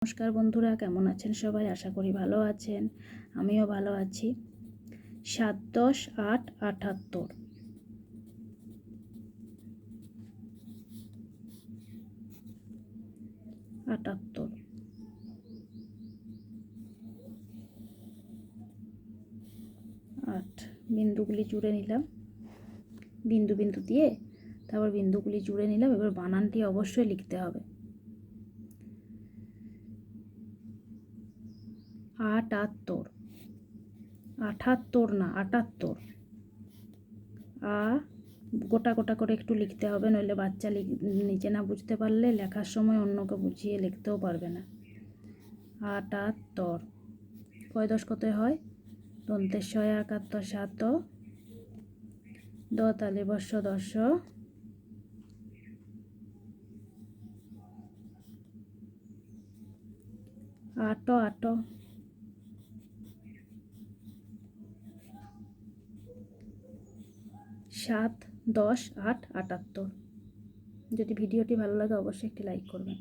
নমস্কার বন্ধুরা, কেমন আছেন সবাই? আশা করি ভালো আছেন। আমিও ভালো আছি। 7, 10, 8, 78। 78। 8 বিন্দুগুলি জুড়ে নিলাম, বিন্দু বিন্দু দিয়ে তারপর বিন্দুগুলি জুড়ে নিলাম। এবার বানানটি অবশ্যই লিখতে হবে। 78, 78 না 78। গোটা গোটা করে একটু লিখতে হবে, নইলে বাচ্চা নিচে না বুঝতে পারলে লেখার সময় অন্যকে বুঝিয়ে লিখতেও পারবে না। 78। কয় দশ কত হয়? দন্তের 71, 7, দ তালি বর্ষ 10, 8, 8, 7, 10, 8, 78। যদি ভিডিওটি ভালো লাগে অবশ্যই একটি লাইক করবেন।